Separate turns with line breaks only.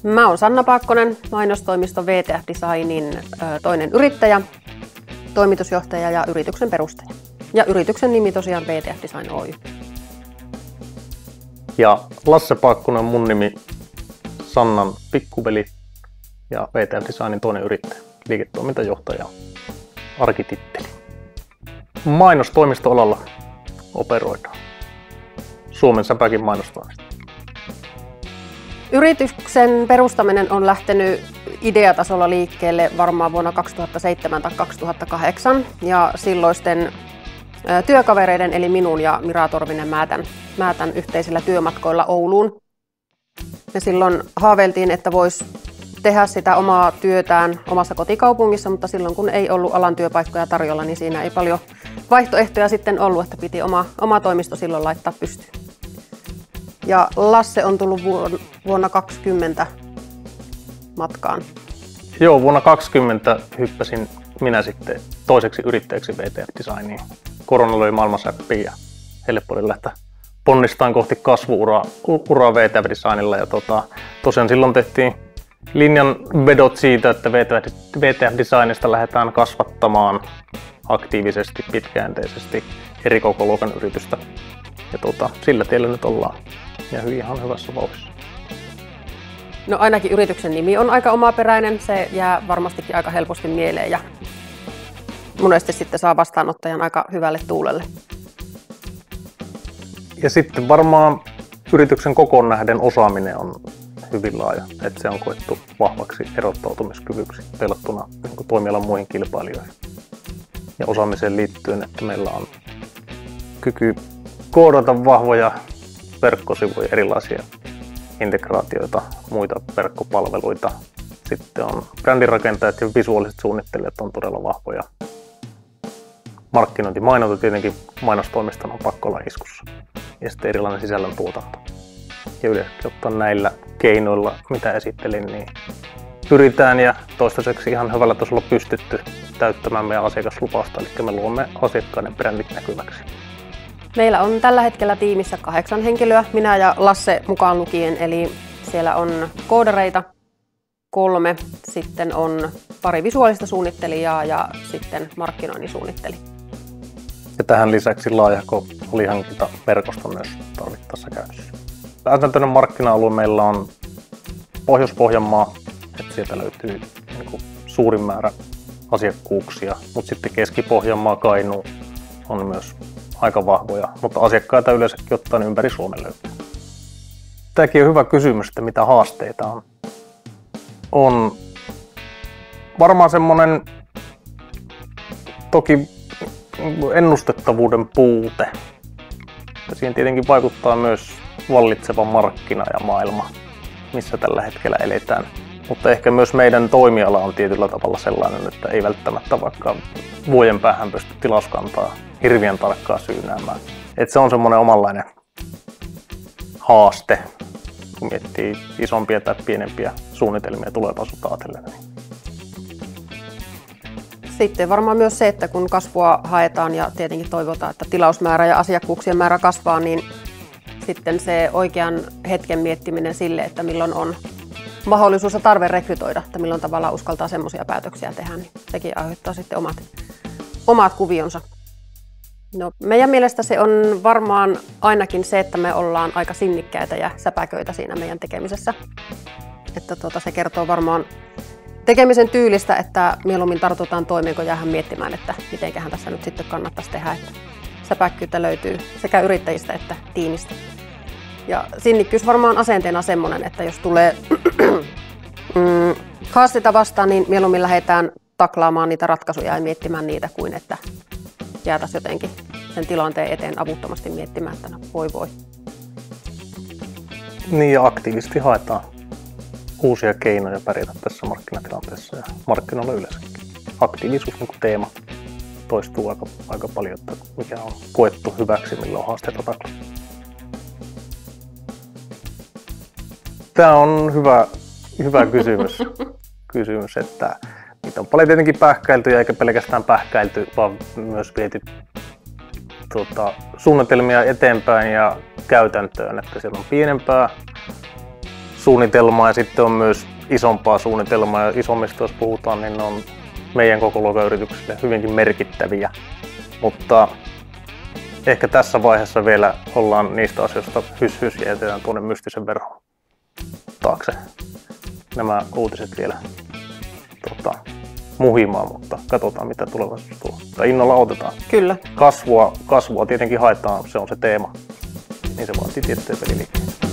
Mä oon Sanna Paakkonen, mainostoimisto VTF Designin toinen yrittäjä, toimitusjohtaja ja yrityksen perustaja. Ja yrityksen nimi tosiaan VTF Design Oy.
Ja Lasse Paakkonen mun nimi, Sannan pikkuveli ja VTF Designin toinen yrittäjä, liiketoimintajohtaja, arkititteli. Mainostoimistoalalla operoidaan. Suomen Säpäkin mainostoimisto.
Yrityksen perustaminen on lähtenyt ideatasolla liikkeelle varmaan vuonna 2007 tai 2008 ja silloisten työkavereiden eli minun ja Mira Torvinen Määtän yhteisillä työmatkoilla Ouluun. Me silloin haaveiltiin, että voisi tehdä sitä omaa työtään omassa kotikaupungissa, mutta silloin kun ei ollut alan työpaikkoja tarjolla, niin siinä ei paljon vaihtoehtoja sitten ollut, että piti oma toimisto silloin laittaa pystyyn. Ja Lasse on tullut vuonna 2020 matkaan.
Joo, vuonna 2020 hyppäsin minä sitten toiseksi yrittäjäksi VTF Designiin. Korona löi maailmansäppiin ja helppo oli lähteä ponnistaan kohti kasvu-uraa VTF Designilla. Ja tosiaan silloin tehtiin linjanvedot siitä, että VTF Designista lähdetään kasvattamaan aktiivisesti, pitkäjänteisesti eri kokoluokan yritystä. Ja sillä tiellä nyt ollaan ja ihan hyvässä vauhdissa.
No ainakin yrityksen nimi on aika omaperäinen, se jää varmastikin aika helposti mieleen ja monesti sitten saa vastaanottajan aika hyvälle tuulelle.
Ja sitten varmaan yrityksen kokoon nähden osaaminen on hyvin laaja, että se on koettu vahvaksi erottautumiskyvyksi verrattuna toimialan muihin kilpailijoihin. Ja osaamiseen liittyen, että meillä on kyky koodata vahvoja verkkosivuja, erilaisia integraatioita, muita verkkopalveluita. Sitten on brändirakentajat ja visuaaliset suunnittelijat on todella vahvoja. Markkinointi, mainonta tietenkin mainostoimiston on pakko olla iskussa. Ja sitten erilainen sisällöntuotanto. Ja yleensä ottaen näillä keinoilla, mitä esittelin, niin pyritään ja toistaiseksi ihan hyvällä tasolla pystytty täyttämään meidän asiakaslupausta. Eli me luomme asiakkaiden brändit näkyväksi.
Meillä on tällä hetkellä tiimissä 8 henkilöä, minä ja Lasse mukaan lukien, eli siellä on koodareita 3, sitten on pari visuaalista suunnittelijaa ja sitten markkinoinnin suunnittelija.
Ja tähän lisäksi laajahko alihankintaverkosto myös tarvittaessa käytössä. Pääsääntöinen markkina-alue meillä on Pohjois-Pohjanmaa, että sieltä löytyy suurin määrä asiakkuuksia, mutta sitten Keski-Pohjanmaa, Kainuu on myös aika vahvoja, mutta asiakkaita yleensäkin ottaen ympäri Suomen löytyy. Tämäkin on hyvä kysymys, että mitä haasteita on. On varmaan semmoinen toki ennustettavuuden puute. Siihen tietenkin vaikuttaa myös vallitseva markkina ja maailma, missä tällä hetkellä eletään. Mutta ehkä myös meidän toimiala on tietyllä tavalla sellainen, että ei välttämättä vaikka vuoden päähän pysty tilauskantaa hirveän tarkkaan syynäämään. Et se on semmoinen omanlainen haaste, kun miettii isompia tai pienempiä suunnitelmia tulevaisuutta ajatellen.
Sitten varmaan myös se, että kun kasvua haetaan ja tietenkin toivotaan, että tilausmäärä ja asiakkuuksien määrä kasvaa, niin sitten se oikean hetken miettiminen sille, että milloin on mahdollisuus ja tarve rekrytoida, että milloin tavallaan uskaltaa semmoisia päätöksiä tehdä, niin sekin aiheuttaa sitten omat kuvionsa. No, meidän mielestä se on varmaan ainakin se, että me ollaan aika sinnikkäitä ja säpäköitä siinä meidän tekemisessä. Että se kertoo varmaan tekemisen tyylistä, että mieluummin tartutaan toimeen, kun jäähän miettimään, että mitenköhän tässä nyt sitten kannattaisi tehdä. Että säpäkkyyttä löytyy sekä yrittäjistä että tiimistä. Ja sinnikkyys varmaan asenteena semmoinen, että jos tulee haasteita vastaan, niin mieluummin lähdetään taklaamaan niitä ratkaisuja ja miettimään niitä kuin että jäätäisiin jotenkin sen tilanteen eteen avuttomasti miettimään, että no, voi.
Niin ja aktiivisesti haetaan uusia keinoja pärjätä tässä markkinatilanteessa ja markkinoilla yleensäkin. Aktiivisuus niin kuin teema toistuu aika paljon, että mikä on koettu hyväksi, milloin haasteita taklaa. Tämä on hyvä kysymys, että niitä on paljon tietenkin pähkäilty ja eikä pelkästään pähkäilty, vaan myös viety suunnitelmia eteenpäin ja käytäntöön, että siellä on pienempää suunnitelmaa ja sitten on myös isompaa suunnitelmaa. Ja isommista jos puhutaan, niin ne on meidän kokoluokan yrityksille hyvinkin merkittäviä. Mutta ehkä tässä vaiheessa vielä ollaan niistä asioista hys ja jätetään tuonne mystisen verhon taakse nämä uutiset vielä muhimaan, mutta katsotaan mitä tulevaisuudessa tulee. Tai innolla otetaan.
Kyllä.
Kasvua tietenkin haetaan, se on se teema. Niin se vaatii tiettyjä peliliikkeitä.